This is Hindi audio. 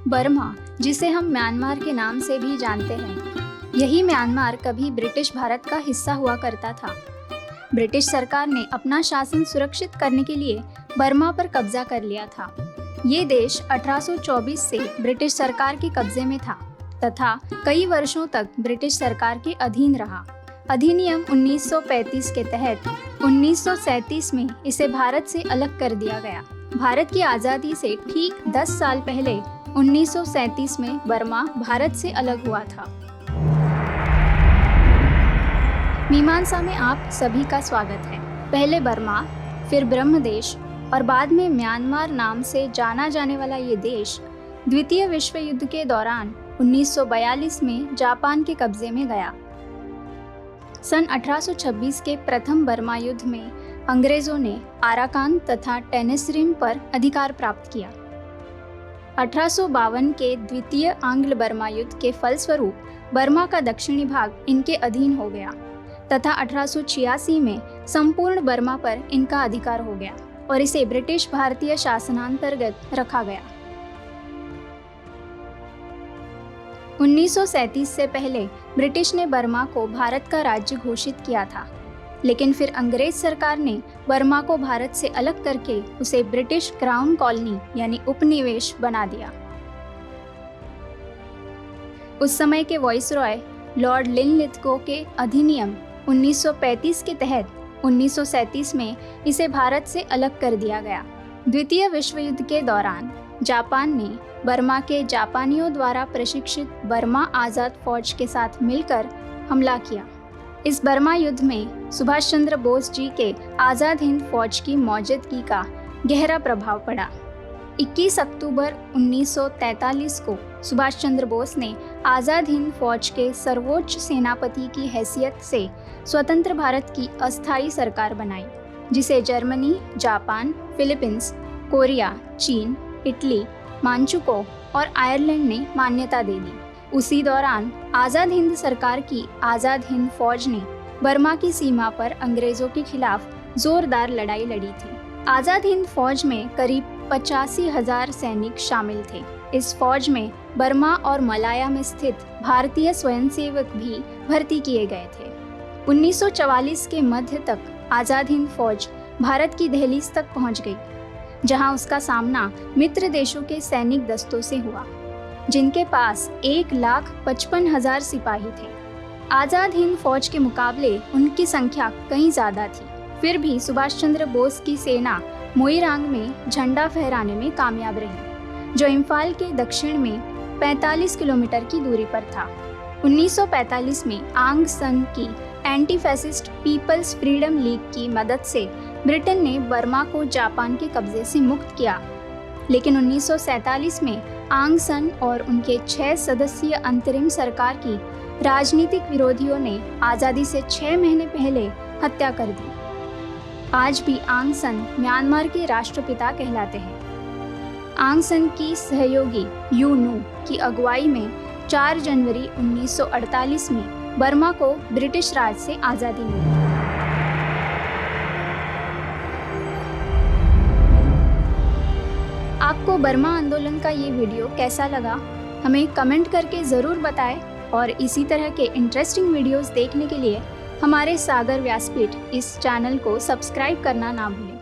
बर्मा, जिसे हम म्यांमार के नाम से भी जानते हैं, यही म्यांमार कभी ब्रिटिश भारत का हिस्सा हुआ करता था। ब्रिटिश सरकार ने अपना शासन सुरक्षित करने के लिए बर्मा पर कब्जा कर लिया था। ये देश 1824 से ब्रिटिश सरकार के कब्जे में था तथा कई वर्षों तक ब्रिटिश सरकार के अधीन रहा। अधिनियम 1935 के तहत 1937 में इसे भारत से अलग कर दिया गया। भारत की आज़ादी से ठीक 10 साल पहले 1937 में बर्मा भारत से अलग हुआ था। मीमांसा में आप सभी का स्वागत है। पहले बर्मा, फिर ब्रह्मदेश और बाद में म्यांमार नाम से जाना जाने वाला ये देश द्वितीय विश्व युद्ध के दौरान 1942 में जापान के कब्जे में गया। सन 1826 के प्रथम बर्मा युद्ध में अंग्रेजों ने आराकान तथा टेनेसरीम पर अधिकार प्राप्त किया। 1852 के द्वितीय आंग्ल बर्मा युद्ध के फलस्वरूप बर्मा का दक्षिणी भाग इनके अधीन हो गया तथा 1886 में संपूर्ण बर्मा पर इनका अधिकार हो गया और इसे ब्रिटिश भारतीय शासनांतर्गत रखा गया। 1937 से पहले ब्रिटिश ने बर्मा को भारत का राज्य घोषित किया था, लेकिन फिर अंग्रेज सरकार ने बर्मा को भारत से अलग करके उसे ब्रिटिश क्राउन कॉलोनी यानी उपनिवेश बना दिया। उस समय के वाइसरॉय लॉर्ड लिनलिथगो के अधिनियम 1935 के तहत 1937 में इसे भारत से अलग कर दिया गया। द्वितीय विश्व युद्ध के दौरान जापान ने बर्मा के जापानियों द्वारा प्रशिक्षित बर्मा आज़ाद फौज के साथ मिलकर हमला किया। इस बर्मा युद्ध में सुभाष चंद्र बोस जी के आज़ाद हिंद फौज की मौजूदगी का गहरा प्रभाव पड़ा। 21 अक्टूबर 1943 को सुभाष चंद्र बोस ने आज़ाद हिंद फौज के सर्वोच्च सेनापति की हैसियत से स्वतंत्र भारत की अस्थायी सरकार बनाई, जिसे जर्मनी, जापान, फिलीपींस, कोरिया, चीन, इटली, मांचुको और आयरलैंड ने मान्यता दे दी। उसी दौरान आज़ाद हिंद सरकार की आज़ाद हिंद फौज ने बर्मा की सीमा पर अंग्रेजों के खिलाफ जोरदार लड़ाई लड़ी थी। आज़ाद हिंद फौज में करीब 85,000 सैनिक शामिल थे। इस फौज में बर्मा और मलाया में स्थित भारतीय स्वयंसेवक भी भर्ती किए गए थे। 1944 के मध्य तक आज़ाद हिंद फौज भारत की दहलीज तक पहुंच गई, जहां उसका सामना मित्र देशों के सैनिक दस्तों से हुआ, जिनके पास 1,55,000 सिपाही थे। आज़ाद हिंद फौज के मुकाबले उनकी संख्या कहीं ज़्यादा थी। फिर भी सुभाष चंद्र बोस की सेना मोइरांग में झंडा फहराने में कामयाब रही, जो इम्फाल के दक्षिण में 45 किलोमीटर की दूरी पर था। 1945 में आंग सन की anti fascist people's freedom league की मदद से ब्रिटेन ने बर्मा को जापान के कब्जे से मुक्त किया, लेकिन 1947 में आंग सन और उनके 6 सदस्यीय अंतरिम सरकार की राजनीतिक विरोधियों ने आज़ादी से 6 महीने पहले हत्या कर दी। आज भी आंग सन म्यांमार के राष्ट्रपिता कहलाते हैं। आंग सन की सहयोगी यू नू की अगुवाई में 4 जनवरी 1948 में बर्मा को ब्रिटिश राज से आज़ादी मिली। आपको बर्मा आंदोलन का ये वीडियो कैसा लगा, हमें कमेंट करके ज़रूर बताएं और इसी तरह के इंटरेस्टिंग वीडियोस देखने के लिए हमारे सागर व्यासपीठ इस चैनल को सब्सक्राइब करना ना भूलें।